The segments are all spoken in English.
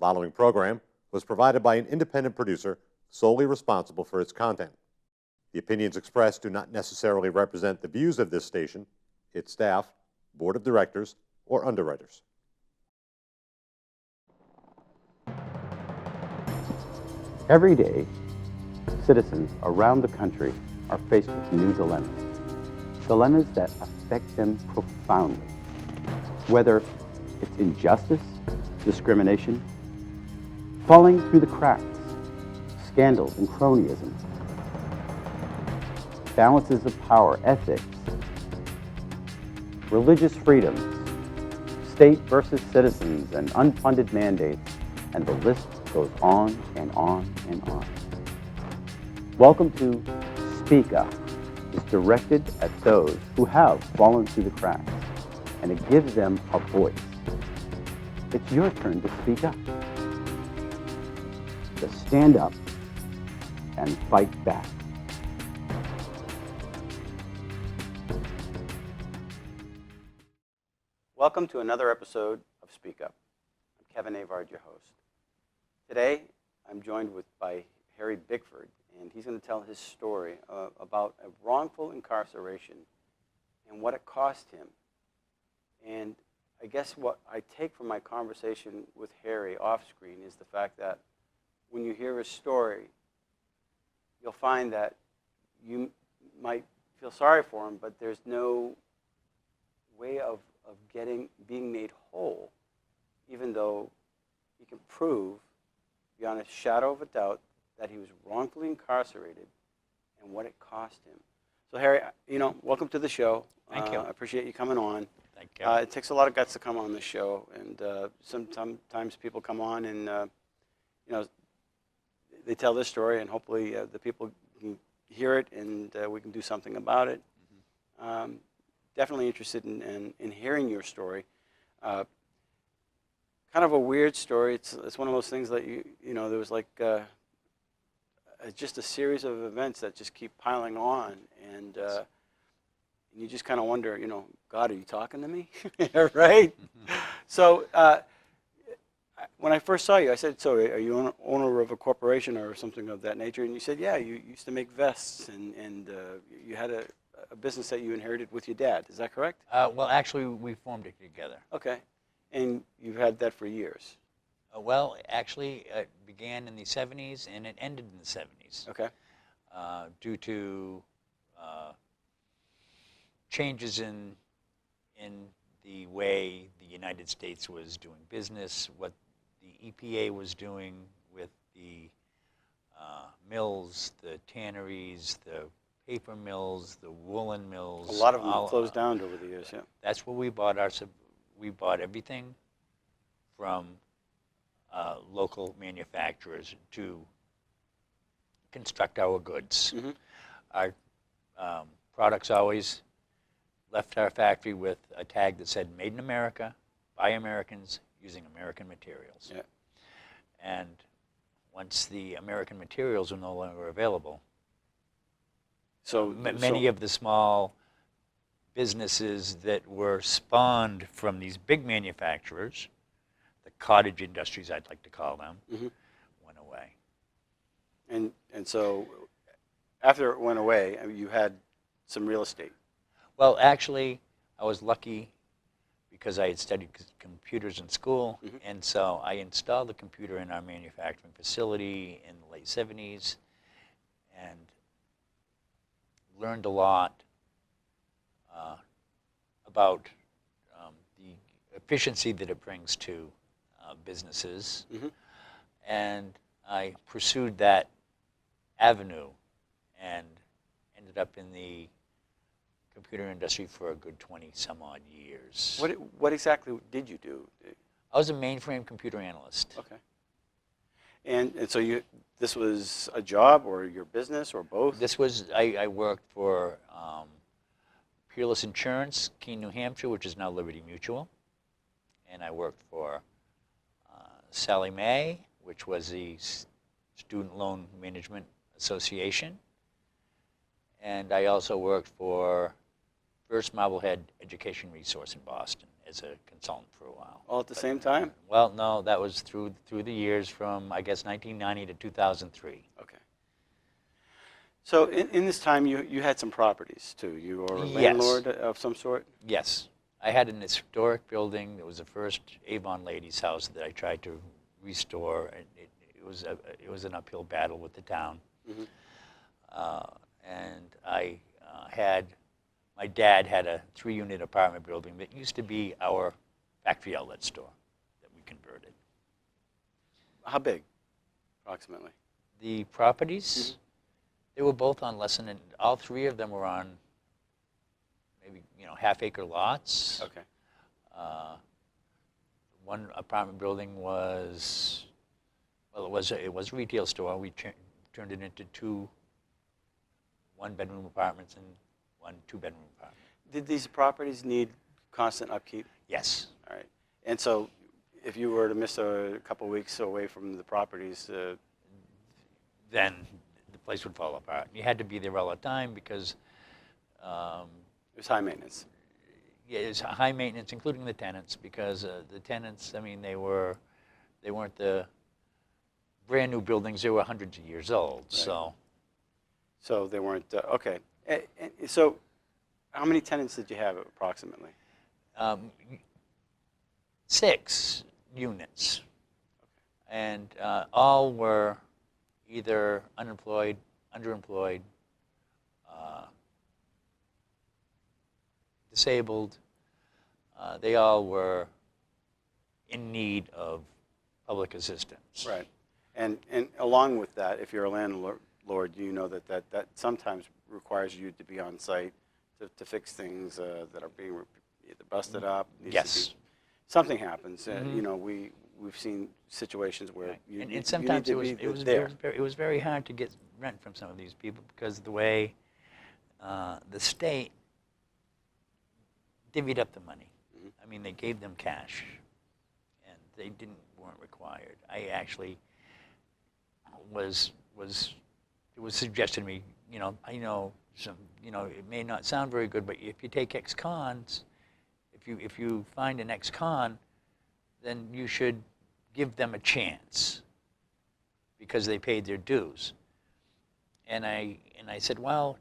following program was provided by an independent producer solely responsible for its content. The opinions expressed do not necessarily represent the views of this station, its staff, board of directors, or underwriters. Every day, citizens around the country are faced with new dilemmas. Dilemmas that affect them profoundly. Whether it's injustice, discrimination, falling through the cracks, scandals and cronyism, balances of power, ethics, religious freedoms, state versus citizens, and unfunded mandates, and the list goes on and on and on. Welcome to Speak Up. It's directed at those who have fallen through the cracks, and it gives them a voice. It's your turn to speak up. To stand up and fight back. Welcome to another episode of Speak Up. I'm Kevin Avard, your host. Today, I'm joined by Harry Bickford, and he's going to tell his story about a wrongful incarceration and what it cost him. And I guess what I take from my conversation with Harry off screen is the fact that when you hear his story, you'll find that you might feel sorry for him, but there's no way of being made whole, even though he can prove beyond a shadow of a doubt that he was wrongfully incarcerated and what it cost him. So Harry, welcome to the show. Thank you. I appreciate you coming on. Thank you. It takes a lot of guts to come on the show, and sometimes people come on and they tell this story, and hopefully the people can hear it, and we can do something about it. Mm-hmm. Definitely interested in hearing your story. Kind of a weird story. It's one of those things that there was like just a series of events that just keep piling on, and you just kind of wonder, God, are you talking to me? Right? Mm-hmm. So when I first saw you, I said, so are you an owner of a corporation or something of that nature? And you said, yeah, you used to make vests, and you had a business that you inherited with your dad. Is that correct? Well, actually, we formed it together. Okay. And you've had that for years? Well, actually, it began in the 70s, and it ended in the 70s. Okay. Due to changes in the way the United States was doing business, what the EPA was doing with the mills, the tanneries, the paper mills, the woolen mills. A lot of them closed down over the years, yeah. That's where we bought we bought everything from local manufacturers to construct our goods. Mm-hmm. Our products always left our factory with a tag that said "Made in America, by Americans, using American materials." Yeah. And once the American materials were no longer available, so many of the small businesses that were spawned from these big manufacturers, the cottage industries I'd like to call them, mm-hmm. went away. And so after it went away, you had some real estate. Well, actually, I was lucky because I had studied computers in school, mm-hmm. and so I installed the computer in our manufacturing facility in the late 70s and learned a lot about the efficiency that it brings to businesses, mm-hmm. and I pursued that avenue and ended up in the computer industry for a good 20-some-odd years. What exactly did you do? I was a mainframe computer analyst. Okay. And so this was a job or your business or both? This was, I worked for Peerless Insurance, Keene, New Hampshire, which is now Liberty Mutual. And I worked for Sallie Mae, which was the Student Loan Management Association. And I also worked for first Marblehead education resource in Boston as a consultant for a while. All at the same time? Well, no, that was through the years from, I guess, 1990 to 2003. Okay. So in this time, you had some properties, too. You were a Yes. landlord of some sort? Yes. I had an historic building. It was the first Avon lady's house that I tried to restore. And it was an uphill battle with the town. Mm-hmm. And my dad had a 3-unit apartment building that used to be our factory outlet store that we converted. How big, approximately? The properties, they were both on less than, all 3 of them were on maybe, half-acre lots. Okay. One apartment building was, well, it was a retail store. We turned it into 2 one-bedroom apartments and 1 2-bedroom apartment. Did these properties need constant upkeep? Yes. All right. And so if you were to miss a couple weeks away from the properties, Then the place would fall apart. You had to be there all the time because it was high maintenance. yeah, it's high maintenance, including the tenants, because the tenants, I mean, they weren't the brand new buildings. They were hundreds of years old. Right. So they weren't, okay. And so how many tenants did you have approximately? 6 units, and all were either unemployed, underemployed, disabled. They all were in need of public assistance. Right. And along with that, if you're a landlord, you know that sometimes requires you to be on site to fix things that are being either busted up. Yes. Something happens. We've seen situations where you And need sometimes to be there. it was very hard to get rent from some of these people because of the way the state divvied up the money. I mean, they gave them cash, and they weren't required. I actually it was suggested to me, I know some, it may not sound very good, but if you take ex-cons, if you find an ex-con, then you should give them a chance because they paid their dues. And I said, well,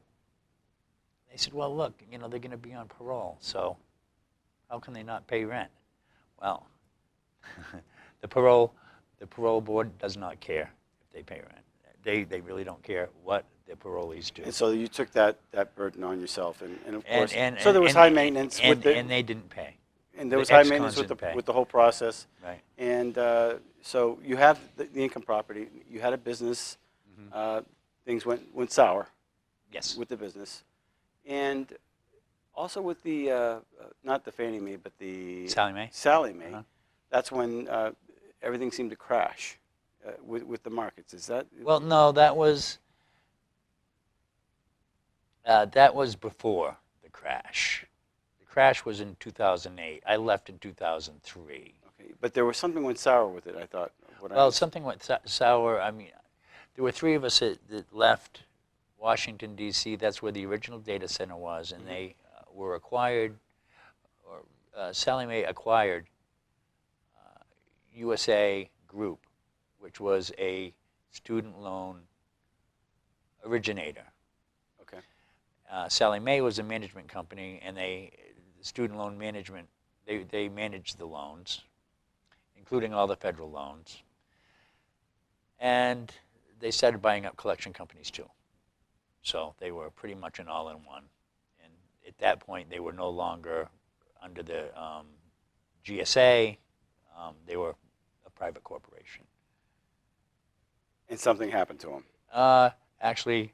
look, they're going to be on parole, so how can they not pay rent? Well, the parole board does not care if they pay rent. They really don't care what the parolees do. And so you took that burden on yourself, and of course, so there was high maintenance with the, and they didn't pay. And there was the high ex-cons maintenance didn't pay. with the whole process. Right. And so you have the income property. You had a business. Things went sour. Yes. With the business, and also with the not the Fannie Mae, but the Sallie Mae. Sallie Mae. That's when everything seemed to crash with the markets. Is that? Well, no, that was before the crash. The crash was in 2008. I left in 2003. Okay, but there was something went sour with it. I thought. Something went sour. I mean, there were 3 of us that left Washington, D.C. That's where the original data center was, and they were acquired, or Sallie Mae acquired USA Group, which was a student loan originator. Okay. Sallie Mae was a management company, and student loan management, they managed the loans, including all the federal loans. And they started buying up collection companies too. So they were pretty much an all-in-one. And at that point, they were no longer under the GSA. They were a private corporation. And something happened to them. Actually,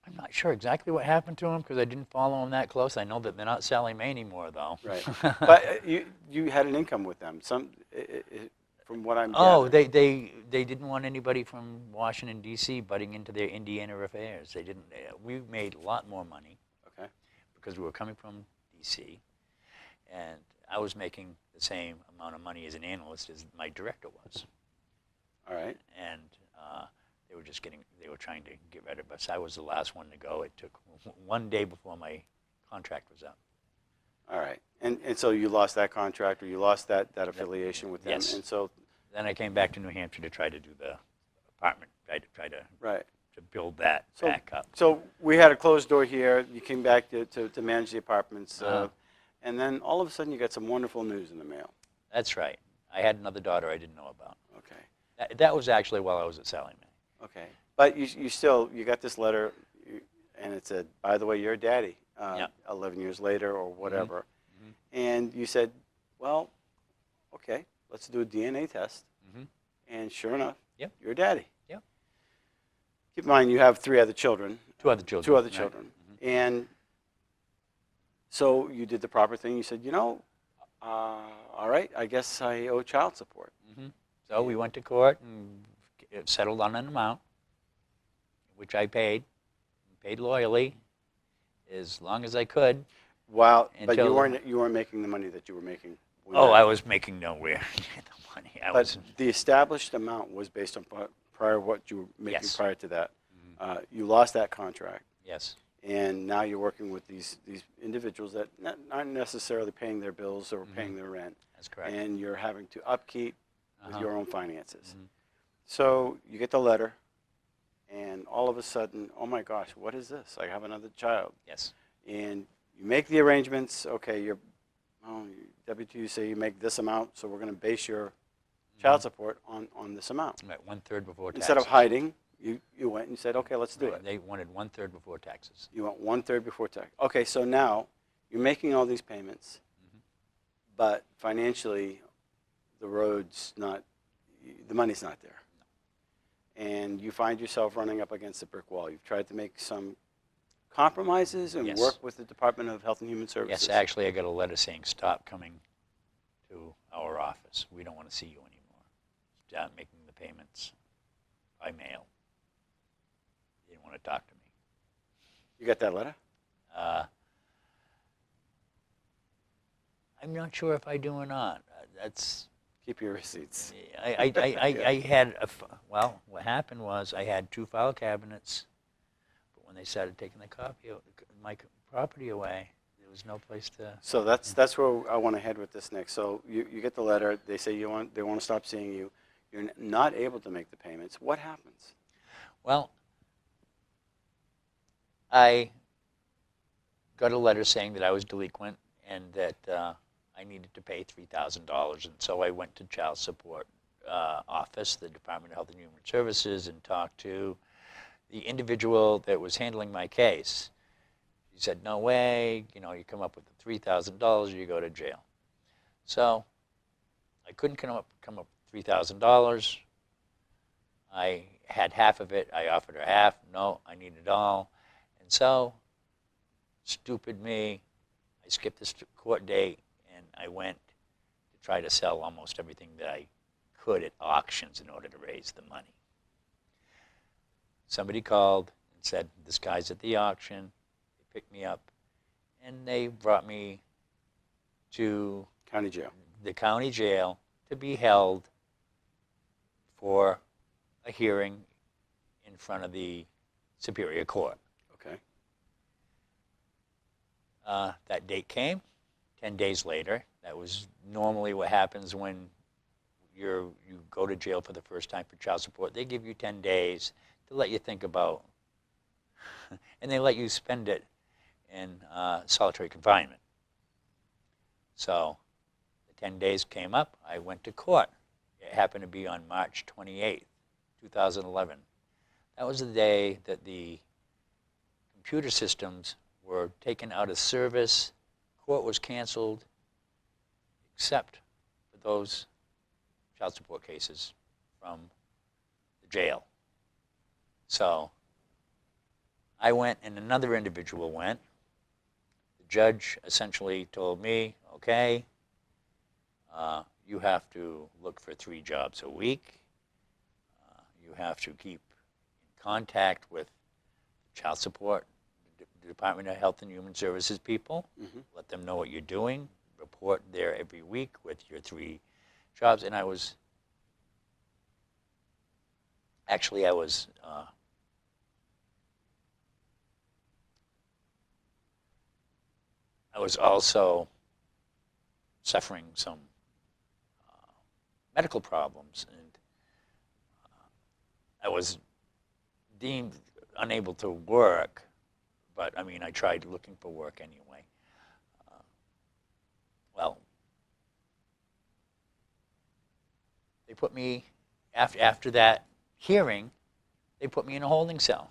I'm not sure exactly what happened to them because I didn't follow them that close. I know that they're not Sallie Mae anymore, though. Right. But you had an income with them. From what I'm gathering. They didn't want anybody from Washington, D.C. butting into their Indiana affairs. They didn't. We made a lot more money. Okay. Because we were coming from D.C. and I was making the same amount of money as an analyst as my director was. All right. And they were trying to get rid of us. I was the last one to go. It took one day before my contract was up. All right. And so you lost that contract, or you lost that affiliation with them. Yes. And so, Then I came back to New Hampshire to try to do the apartment, try to right. build that So, back up. so we had a closed door here. You came back to manage the apartments. Uh-huh. And then all of a sudden you got some wonderful news in the mail. That's right. I had another daughter I didn't know about. Okay. That was actually while I was at Sallie Mae. Okay. But you got this letter, and it said, by the way, you're daddy, Yeah. 11 years later or whatever. Mhm. And you said, well, okay, let's do a DNA test. Mhm. And sure enough, Yep. you're daddy. Yep. Keep in mind, you have 3 other children. Two other children. Two other right. children. Mhm. And so you did the proper thing. You said, all right, I guess I owe child support. Mhm. So we went to court and it settled on an amount, which I paid loyally, as long as I could. Wow, but Until- you weren't making the money that you were making. when Oh, that- I was making nowhere near the money. I But was. the established amount was based on prior what you were making Yes. prior to that. You lost that contract, Yes. and now you're working with these individuals that aren't necessarily paying their bills or paying their rent, That's correct. and you're having to upkeep with Uh-huh. your own finances. Mhm. So you get the letter, and all of a sudden, oh my gosh, what is this? I have another child. Yes. And you make the arrangements. Okay, W-2, say you make this amount, so we're going to base your child support on this amount. Right, 1/3 before taxes. Instead of hiding, you went and you said, okay, let's do Right, it. they wanted 1/3 before taxes. You went 1/3 before tax. Okay, so now you're making all these payments, but financially, the money's not there. And you find yourself running up against a brick wall. You've tried to make some compromises and Yes. work with the Department of Health and Human Services. Yes, actually, I got a letter saying, stop coming to our office. We don't want to see you anymore. Stop making the payments by mail. They didn't want to talk to me. You got that letter? I'm not sure if I do or not. That's Keep your receipts. I had well, what happened was I had 2 file cabinets, but when they started taking my property away, there was no place to. So that's where I want to head with this next. So you get the letter. They say they want to stop seeing you. You're not able to make the payments. What happens? Well, I got a letter saying that I was delinquent and that I needed to pay $3,000, and so I went to child support office, the Department of Health and Human Services, and talked to the individual that was handling my case. He said, "No way, you come up with the $3,000, you go to jail." So I couldn't come up with $3,000. I had half of it. I offered her half. No, I need it all. And so, stupid me, I skipped this court date, and I went to try to sell almost everything that I could at auctions in order to raise the money. Somebody called and said, this guy's at the auction. They picked me up, and they brought me to County jail. the county jail to be held for a hearing in front of the Superior Court. Okay. That date came 10 days later. That was normally what happens when you go to jail for the first time for child support. They give you 10 days to let you think about, and they let you spend it in solitary confinement. So the 10 days came up. I went to court. It happened to be on March 28th, 2011. That was the day that the computer systems were taken out of service. Court was canceled, except for those child support cases from the jail. So I went, and another individual went. The judge essentially told me, okay, you have to look for 3 jobs a week. You have to keep in contact with child support, the Department of Health and Human Services people. Let them know what you're doing. Report there every week with your 3 jobs. And I was I was also suffering some medical problems, and I was deemed unable to work, but I mean, I tried looking for work anyway. Well, they put me, after that hearing, they put me in a holding cell.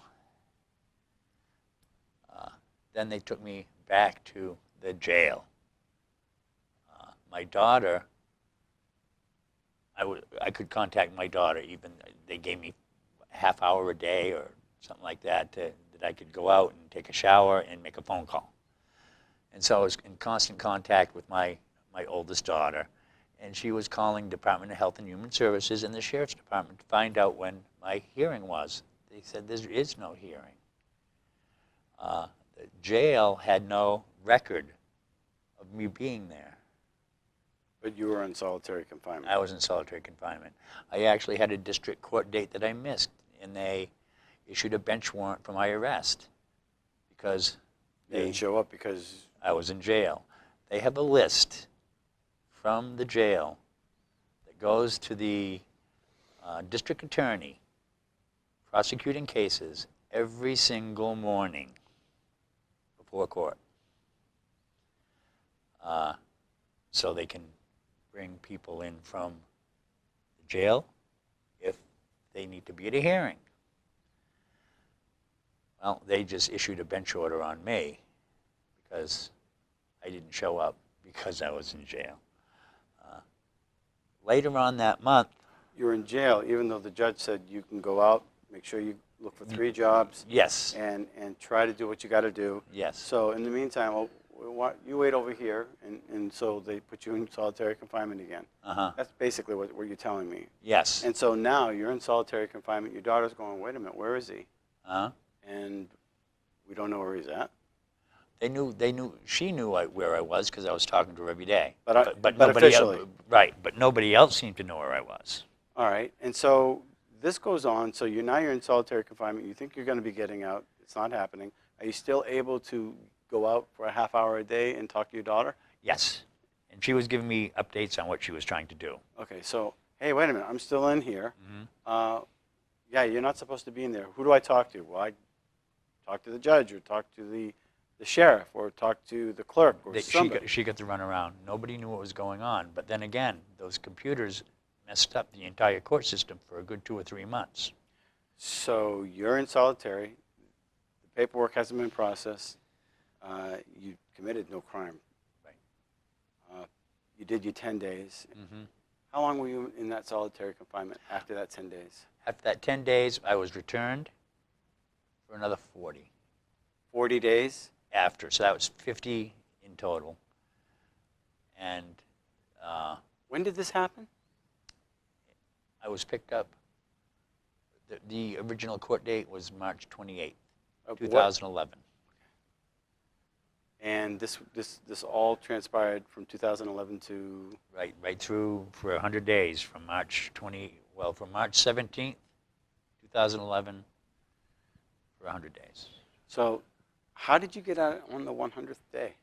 Then they took me back to the jail. My daughter, I could contact my daughter, even they gave me a half hour a day or something like that, that I could go out and take a shower and make a phone call. And so I was in constant contact with my oldest daughter, and she was calling Department of Health and Human Services and the Sheriff's Department to find out when my hearing was. They said there is no hearing. The jail had no record of me being there. But you were in solitary confinement. I was in solitary confinement. I actually had a district court date that I missed, and they issued a bench warrant for my arrest because You didn't show up because... I was in jail. They have a list from the jail that goes to the district attorney prosecuting cases every single morning before court. So they can bring people in from the jail if they need to be at a hearing. Well, they just issued a bench order on me because I didn't show up because I was in jail. Later on that month... You were in jail, even though the judge said you can go out, make sure you look for 3 jobs. Yes. And try to do what you got to do. Yes. So in the meantime, you wait over here, and so they put you in solitary confinement again. Uh-huh. That's basically what you're telling me. Yes. And so now you're in solitary confinement. Your daughter's going, wait a minute, where is he? Uh-huh. And we don't know where he's at. She knew where I was because I was talking to her every day. But nobody officially. Right, but nobody else seemed to know where I was. All right. And so this goes on. So now you're in solitary confinement. You think you're going to be getting out. It's not happening. Are you still able to go out for a half hour a day and talk to your daughter? Yes. And she was giving me updates on what she was trying to do. Okay. So, hey, wait a minute. I'm still in here. Mm-hmm. Yeah, you're not supposed to be in there. Who do I talk to? Well, I talk to the judge or talk to the sheriff or talk to the clerk or somebody. She got to run around. Nobody knew what was going on. But then again, those computers messed up the entire court system for a good 2 or 3 months. So you're in solitary. The paperwork hasn't been processed. You committed no crime. Right. You did your 10 days. Mm-hmm. How long were you in that solitary confinement after that 10 days? After that 10 days, I was returned for another 40. 40 days? After, so that was 50 in total. And when did this happen? I was picked up. The original court date was March 28th, 2011. And this all transpired from 2011 to... Right through for 100 days, from March 17th, 2011, for 100 days. So how did you get out on the 100th day?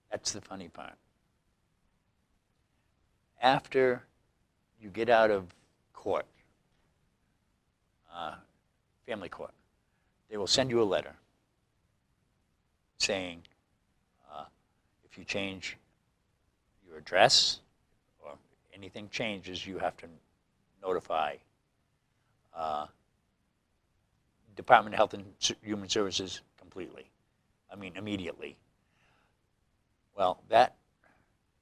That's the funny part. After you get out of court, family court, they will send you a letter saying if you change your address or anything changes, you have to notify Department of Health and Human Services immediately. Well, that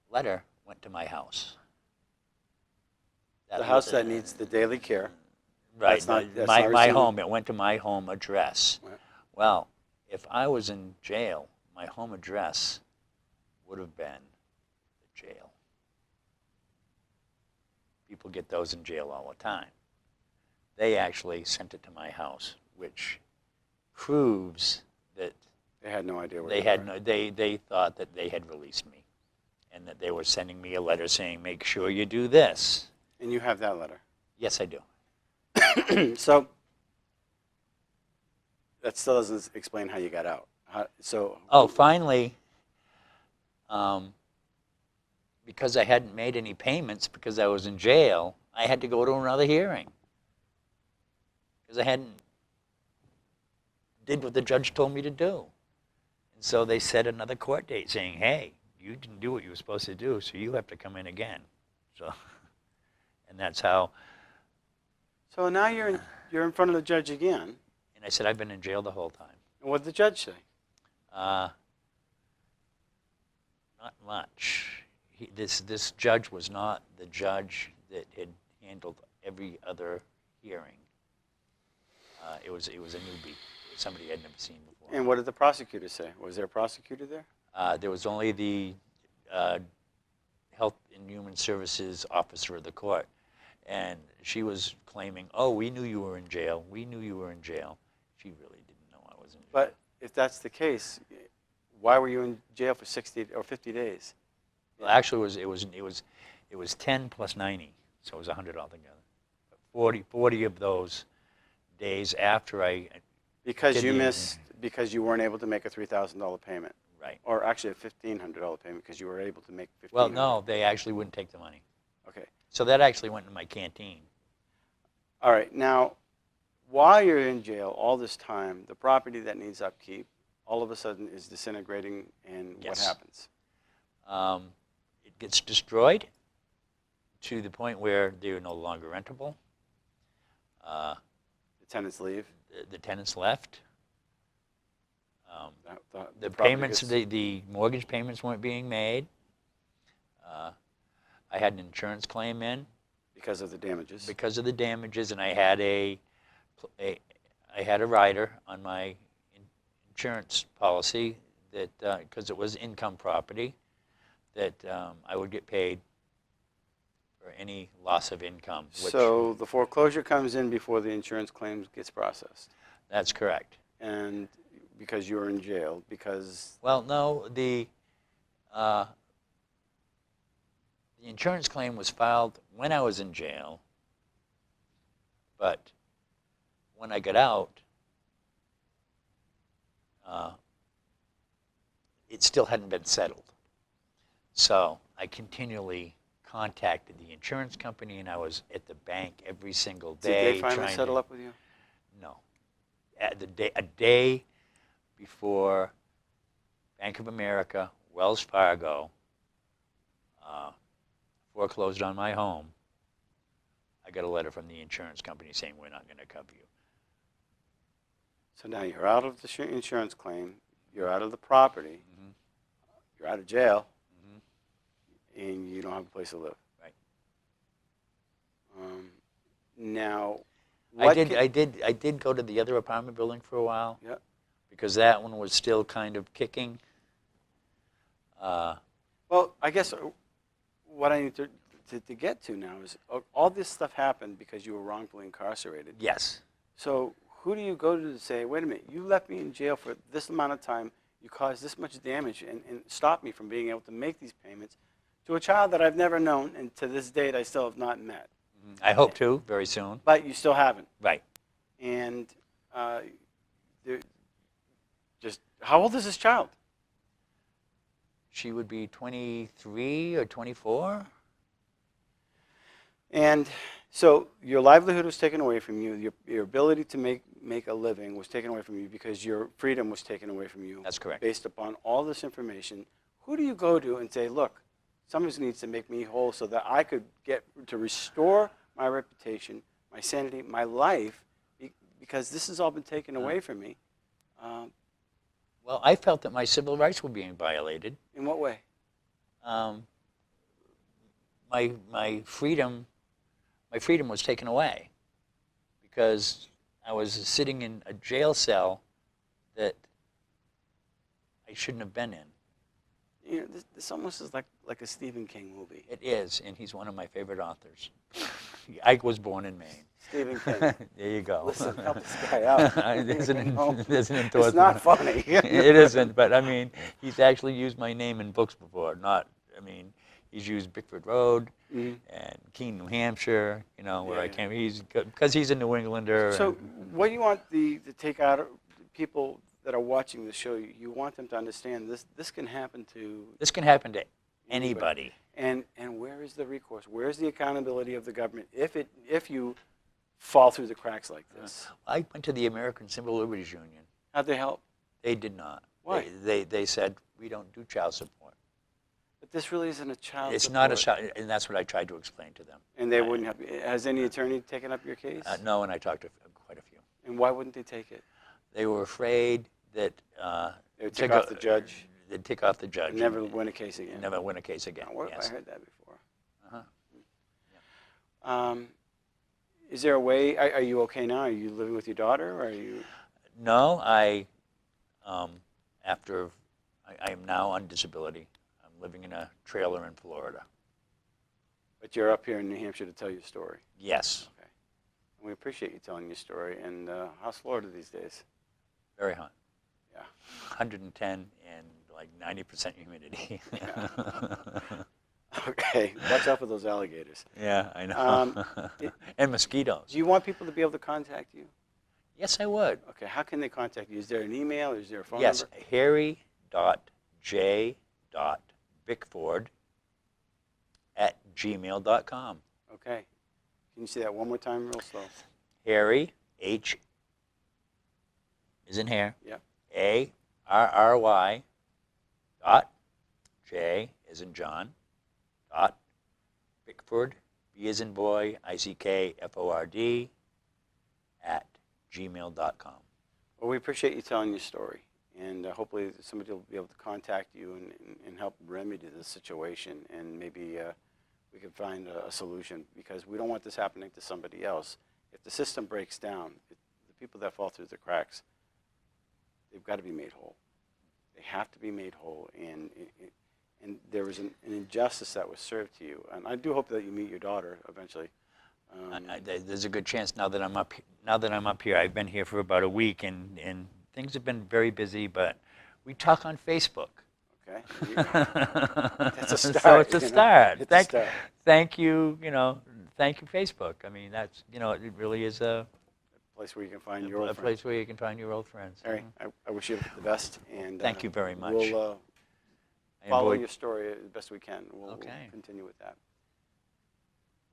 letter went to my house. The house that needs the daily care. Right, That's my home. It went to my home address. Right. Well, if I was in jail, my home address would have been the jail. People get those in jail all the time. They actually sent it to my house, which proves that They had no idea where they thought that they had released me, and that they were sending me a letter saying, "Make sure you do this." And you have that letter? Yes, I do. So that still doesn't explain how you got out. So. Oh, finally, because I hadn't made any payments because I was in jail, I had to go to another hearing. Because I hadn't did what the judge told me to do. And so they set another court date saying, hey, you didn't do what you were supposed to do, so you have to come in again. So, and that's how. So now you're in front of the judge again. And I said, I've been in jail the whole time. And what did the judge say? Not much. This judge was not the judge that had handled every other hearing. It was a newbie, somebody I'd never seen before. And what did the prosecutor say? Was there a prosecutor there? There was only the Health and Human Services officer of the court, and she was claiming, "Oh, we knew you were in jail. We knew you were in jail." She really didn't know I was in jail. But if that's the case, why were you in jail for 60 or 50 days? Well, actually, it was 10 plus 90, so it was 100 altogether. 40 of those days after I Because did you the- missed, because you weren't able to make a $3,000 payment, right. or actually a $1,500 payment because you were able to make $1,500. Well, no, they actually wouldn't take the money. Okay. So that actually went in my canteen. All right. Now, while you're in jail all this time, the property that needs upkeep all of a sudden is disintegrating, and what Yes. happens? It gets destroyed to the point where they're no longer rentable. The tenants leave. The tenants left. The property payments, gets- the mortgage payments weren't being made. I had an insurance claim in because of the damages. because of the damages, and I had a rider on my insurance policy that because it was income property, that I would get paid for any loss of income. Which, So the foreclosure comes in before the insurance claim gets processed, that's correct. and because you were in jail, because Well, no, the insurance claim was filed when I was in jail, but when I got out, it still hadn't been settled. So I continually contacted the insurance company, and I was at the bank every single day. did they finally trying settle to, up with you? No. A day before Bank of America, Wells Fargo foreclosed on my home, I got a letter from the insurance company saying we're not going to cover you. So now you're out of the insurance claim, you're out of the property, Mhm. you're out of jail, Mhm. and you don't have a place to live. Right. Now, I did go to the other apartment building for a while. Yep. Because that one was still kind of kicking. Well, I guess what I need to get to now is all this stuff happened because you were wrongfully incarcerated. Yes. So who do you go to say, wait a minute, you left me in jail for this amount of time, you caused this much damage, and stopped me from being able to make these payments to a child that I've never known, and to this date I still have not met. I hope to very soon. But you still haven't. Right. And just how old is this child? She would be 23 or 24. And so your livelihood was taken away from you. Your ability to make a living was taken away from you because your freedom was taken away from you. That's correct. Based upon all this information, who do you go to and say, look, somebody needs to make me whole so that I could get to restore my reputation, my sanity, my life, because this has all been taken away from me? Well, I felt that my civil rights were being violated. In what way? My freedom was taken away because I was sitting in a jail cell that I shouldn't have been in. You know, this almost is like a Stephen King movie. It is, and he's one of my favorite authors. I was born in Maine. Stephen King. There you go. Listen, help this guy out. There's an endorsement. It's not funny. It isn't, but I mean, he's actually used my name in books before. He's used Bickford Road and Keene, New Hampshire. Where I came. Because he's a New Englander. So, what do you want the people that are watching the show, you want them to understand this can happen to This can happen to anybody. And where is the recourse? Where is the accountability of the government if you fall through the cracks like this? I went to the American Civil Liberties Union. How'd they help? They did not. Why? They said, we don't do child support. But this really isn't a child It's support. not a child, and that's what I tried to explain to them. And they wouldn't have. Has any attorney taken up your case? No, and I talked to quite a few. And why wouldn't they take it? They were afraid that They would tick off the judge. They'd tick off the judge. And never win a case again. Never win a case again. Yes. I heard that before. Uh-huh. Is there a way? Are you okay now? Are you living with your daughter? Or are you? No, I am now on disability. I'm living in a trailer in Florida. But you're up here in New Hampshire to tell your story. Yes. Okay. And we appreciate you telling your story. And how's Florida these days? Very hot. Yeah. 110 and like 90% humidity. Yeah. Okay. Watch out for those alligators. Yeah, I know. And mosquitoes. Do you want people to be able to contact you? Yes, I would. Okay. How can they contact you? Is there an email? Is there a phone Yes, number? harry.j.bickford@gmail.com. Okay. Can you say that one more time real slow? Harry, H is in hair. Yep. A-R-R-Y dot J is in John dot Bickford, B is in boy, I-C-K-F-O-R-D @gmail.com. Well, we appreciate you telling your story. And hopefully somebody will be able to contact you and help remedy the situation. And maybe we can find a solution, because we don't want this happening to somebody else. If the system breaks down, the people that fall through the cracks, they've got to be made whole. They have to be made whole. And there was an injustice that was served to you. And I do hope that you meet your daughter eventually. There's a good chance now that I'm up. Now that I'm up here, I've been here for about a week, and things have been very busy. But we talk on Facebook. Okay. That's a start. So it's a start. It's a start. Thank you. Thank you, Facebook. I mean, that's it really is a Place where you can find your old friends. place where you can find your old friends. Harry, I wish you the best. And Thank you very much. We'll I follow enjoyed- your story as best we can. We'll Okay. continue with that.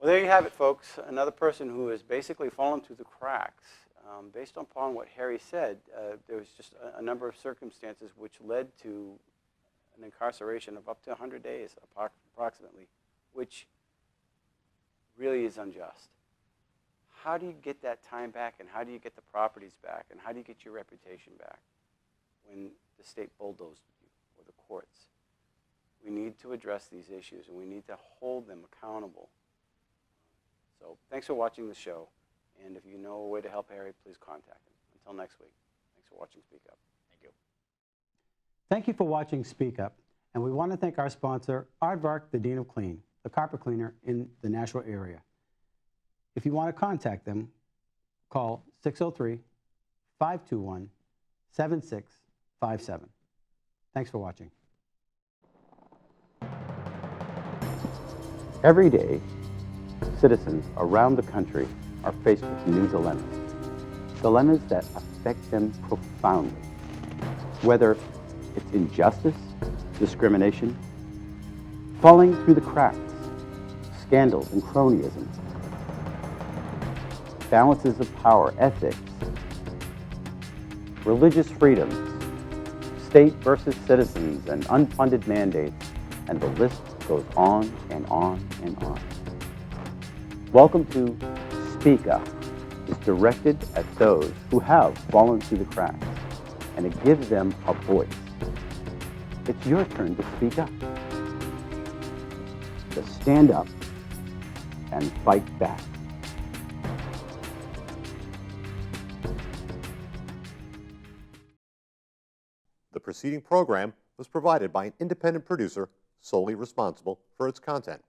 Well, there you have it, folks. Another person who has basically fallen through the cracks. Based upon what Harry said, there was just a number of circumstances which led to an incarceration of up to 100 days, approximately, which really is unjust. How do you get that time back, and how do you get the properties back, and how do you get your reputation back when the state bulldozed you, or the courts? We need to address these issues, and we need to hold them accountable. So thanks for watching the show, and if you know a way to help Harry, please contact him. Until next week, thanks for watching Speak Up. Thank you. Thank you for watching Speak Up, and we want to thank our sponsor, Avard, the Dean of Clean, the carpet cleaner in the Nashville area. If you want to contact them, call 603-521-7657. Thanks for watching. Every day, citizens around the country are faced with new dilemmas that affect them profoundly. Whether it's injustice, discrimination, falling through the cracks, scandals and cronyism, balances of power, ethics, religious freedoms, state versus citizens, and unfunded mandates, and the list goes on and on and on. Welcome to Speak Up. It's directed at those who have fallen through the cracks, and it gives them a voice. It's your turn to speak up. To stand up and fight back. The preceding program was provided by an independent producer solely responsible for its content.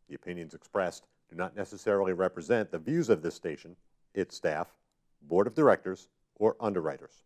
The opinions expressed do not necessarily represent the views of this station, its staff, board of directors, or underwriters.